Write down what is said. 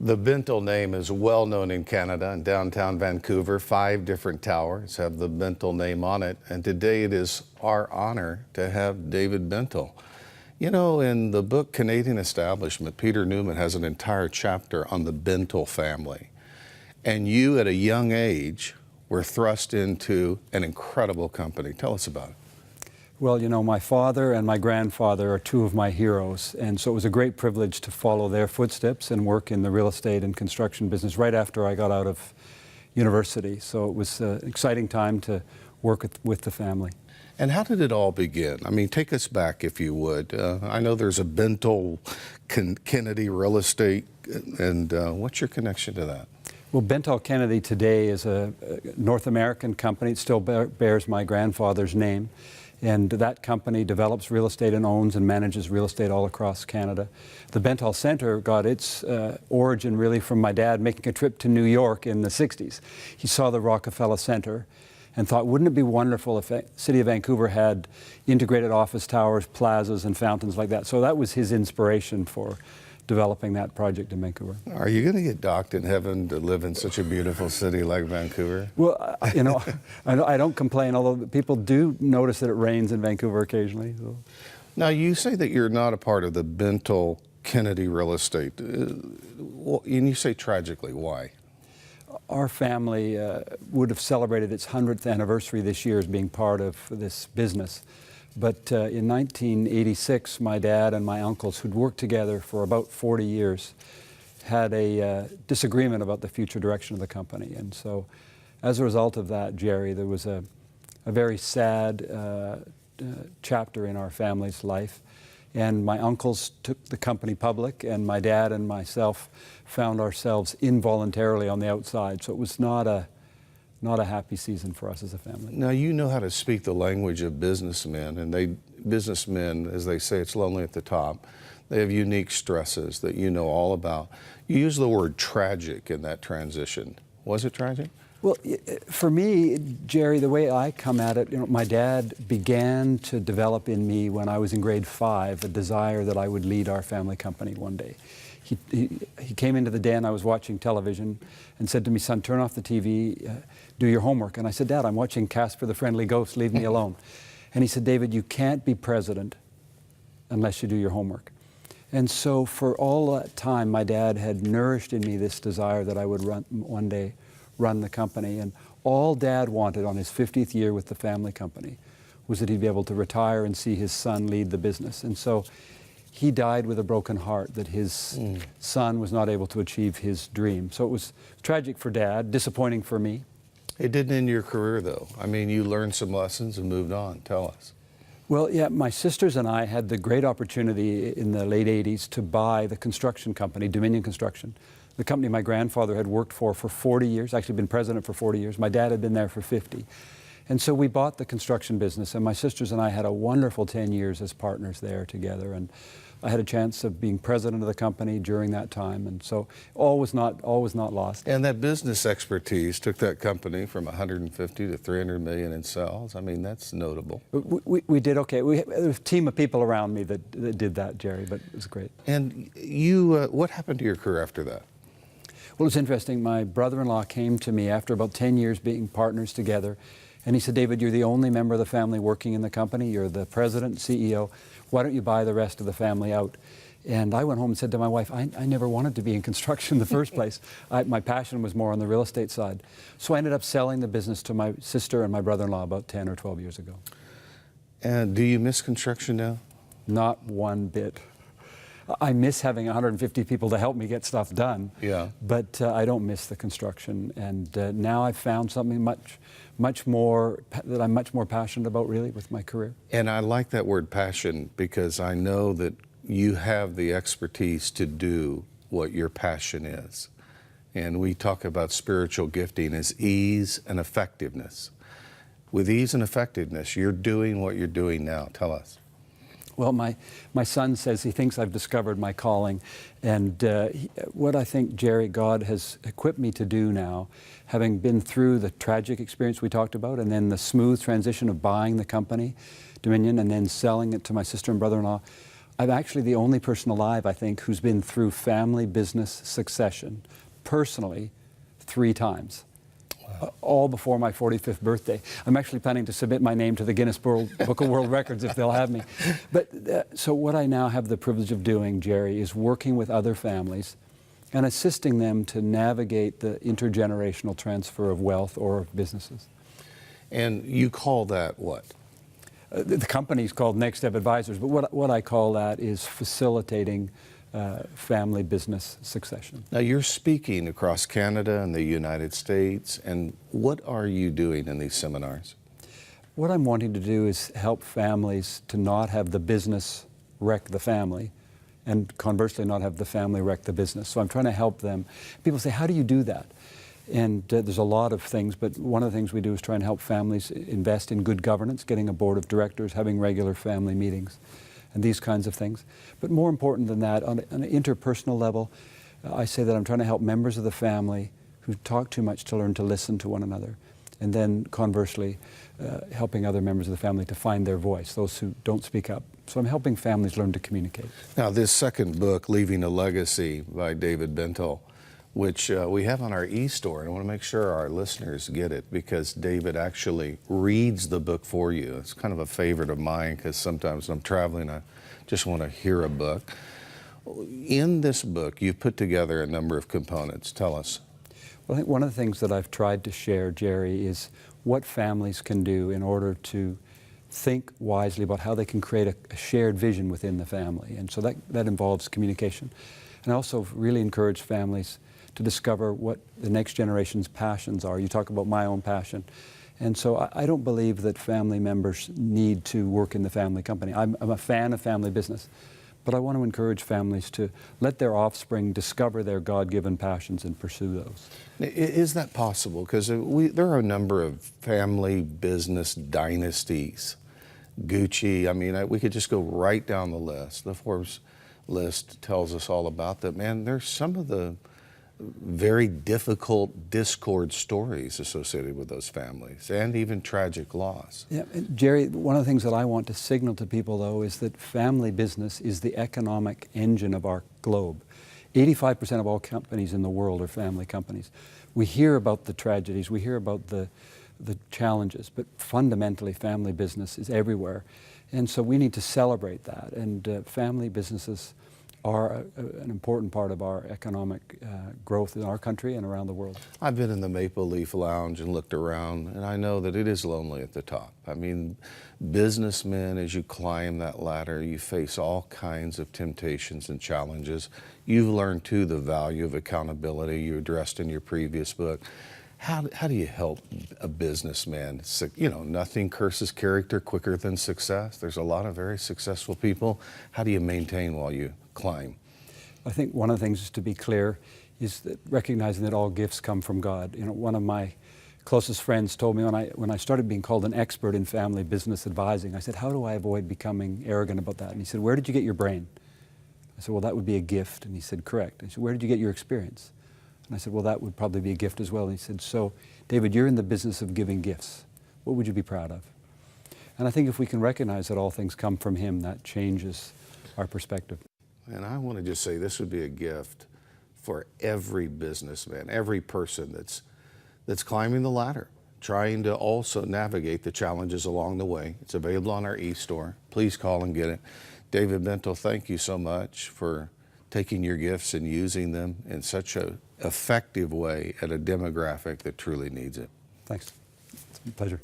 The Bintel name is well known in Canada and downtown Vancouver. 5 different towers have the Bintel name on it, and today it is our honor to have David Bintel. You know, in the book Canadian Establishment, Peter Newman has an entire chapter on the Bintel family. And you, at a young age, were thrust into an incredible company. Tell us about it. Well, you know, my father and my grandfather are 2 of my heroes, and so it was a great privilege to follow their footsteps and work in the real estate and construction business right after I got out of university. So it was an exciting time to work with the family. And how did it all begin? I mean, take us back, if you would. I know there's a Bintel Kennedy Real Estate, and what's your connection to that? Well, Bintel Kennedy today is a North American company. It still bears my grandfather's name. And that company develops real estate and owns and manages real estate all across Canada. The Bintel Center got its origin really from my dad making a trip to New York in the 60s. He saw the Rockefeller Center and thought, wouldn't it be wonderful if the city of Vancouver had integrated office towers, plazas, and fountains like that? So that was his inspiration for developing that project in Vancouver. Are you going to get docked in heaven to live in such a beautiful city like Vancouver? Well, you know, I don't complain, although people do notice that it rains in Vancouver occasionally. So. Now, you say that you're not a part of the Bintel Kennedy Real Estate, and you say tragically. Why? Our family would have celebrated its 100th anniversary this year as being part of this business. But in 1986, my dad and my uncles, who'd worked together for about 40 years, had a disagreement about the future direction of the company. And so as a result of that, Jerry, there was a very sad chapter in our family's life. And my uncles took the company public, and my dad and myself found ourselves involuntarily on the outside. So it was not a happy season for us as a family. Now, you know how to speak the language of businessmen, and businessmen, as they say, it's lonely at the top. They have unique stresses that you know all about. You use the word tragic in that transition. Was it tragic? Well, for me, Jerry, the way I come at it, you know, my dad began to develop in me when I was in grade 5 a desire that I would lead our family company one day. He came into the den, I was watching television, and said to me, son, turn off the TV, do your homework. And I said, Dad, I'm watching Casper the Friendly Ghost, leave me alone. And he said, David, you can't be president unless you do your homework. And so for all that time, my dad had nourished in me this desire that I would one day run the company. And all Dad wanted on his 50th year with the family company was that he'd be able to retire and see his son lead the business. And so he died with a broken heart that his son was not able to achieve his dream. So it was tragic for Dad, disappointing for me. It didn't end your career, though. I mean, you learned some lessons and moved on. Tell us. Well, yeah, my sisters and I had the great opportunity in the late 80s to buy the construction company, Dominion Construction, the company my grandfather had worked for 40 years, actually been president for 40 years. My dad had been there for 50. And so we bought the construction business, and my sisters and I had a wonderful 10 years as partners there together. And I had a chance of being president of the company during that time, and so all was not lost. And that business expertise took that company from 150 to 300 million in sales. I mean, that's notable. We did okay. There was a team of people around me that did that, Jerry, but it was great. And you, what happened to your career after that? Well, it's interesting. My brother-in-law came to me after about 10 years being partners together, and he said, David, you're the only member of the family working in the company. You're the president, CEO. Why don't you buy the rest of the family out? And I went home and said to my wife, I never wanted to be in construction in the first place. My passion was more on the real estate side. So I ended up selling the business to my sister and my brother-in-law about 10 or 12 years ago. And do you miss construction now? Not one bit. I miss having 150 people to help me get stuff done. Yeah. But I don't miss the construction. And now I've found something much more that I'm much more passionate about, really, with my career. And I like that word passion, because I know that you have the expertise to do what your passion is. And we talk about spiritual gifting as ease and effectiveness. With ease and effectiveness, you're doing what you're doing now. Tell us. Well, my son says he thinks I've discovered my calling, and what I think, Jerry, God has equipped me to do now, having been through the tragic experience we talked about, and then the smooth transition of buying the company, Dominion, and then selling it to my sister and brother-in-law, I'm actually the only person alive, I think, who's been through family business succession personally 3 times. All before my 45th birthday. I'm actually planning to submit my name to the Guinness Book of World Records if they'll have me. But so what I now have the privilege of doing, Jerry, is working with other families and assisting them to navigate the intergenerational transfer of wealth or of businesses. And you call that what? The company's called Next Step Advisors, but what I call that is facilitating family business succession. Now you're speaking across Canada and the United States, and what are you doing in these seminars? What I'm wanting to do is help families to not have the business wreck the family, and conversely not have the family wreck the business. So I'm trying to help them. People say, how do you do that? And there's a lot of things, but one of the things we do is try and help families invest in good governance, getting a board of directors, having regular family meetings, and these kinds of things. But more important than that, on an interpersonal level, I say that I'm trying to help members of the family who talk too much to learn to listen to one another. And then conversely, helping other members of the family to find their voice, those who don't speak up. So I'm helping families learn to communicate. Now this second book, Leaving a Legacy by David Bentel, which we have on our e-store, and I want to make sure our listeners get it because David actually reads the book for you. It's kind of a favorite of mine because sometimes when I'm traveling, I just want to hear a book. In this book, you've put together a number of components. Tell us. Well, I think one of the things that I've tried to share, Jerry, is what families can do in order to think wisely about how they can create a shared vision within the family. And so that involves communication. And I also really encourage families to discover what the next generation's passions are. You talk about my own passion. And so I don't believe that family members need to work in the family company. I'm a fan of family business, but I want to encourage families to let their offspring discover their God-given passions and pursue those. Is that possible? Because there are a number of family business dynasties. Gucci, I mean, we could just go right down the list. The Forbes list tells us all about that. Man, there's some of the very difficult discord stories associated with those families and even tragic loss. Yeah, and Jerry, one of the things that I want to signal to people though is that family business is the economic engine of our globe. 85% of all companies in the world are family companies. We hear about the tragedies, we hear about the challenges, but fundamentally family business is everywhere. And so we need to celebrate that, and family businesses are an important part of our economic growth in our country and around the world. I've been in the Maple Leaf Lounge and looked around, and I know that it is lonely at the top. I mean, businessmen, as you climb that ladder, you face all kinds of temptations and challenges. You've learned, too, the value of accountability you addressed in your previous book. How do you help a businessman? You know, nothing curses character quicker than success. There's a lot of very successful people. How do you maintain while you climb? I think one of the things, just to be clear, is that recognizing that all gifts come from God. You know, one of my closest friends told me when I started being called an expert in family business advising, I said, how do I avoid becoming arrogant about that? And he said, where did you get your brain? I said, well, that would be a gift. And he said, correct. And he said, where did you get your experience? And I said, well, that would probably be a gift as well. And he said, so, David, you're in the business of giving gifts. What would you be proud of? And I think if we can recognize that all things come from Him, that changes our perspective. And I want to just say this would be a gift for every businessman, every person that's climbing the ladder, trying to also navigate the challenges along the way. It's available on our e-store. Please call and get it. David Bentel, thank you so much for taking your gifts and using them in such an effective way at a demographic that truly needs it. Thanks. It's a pleasure.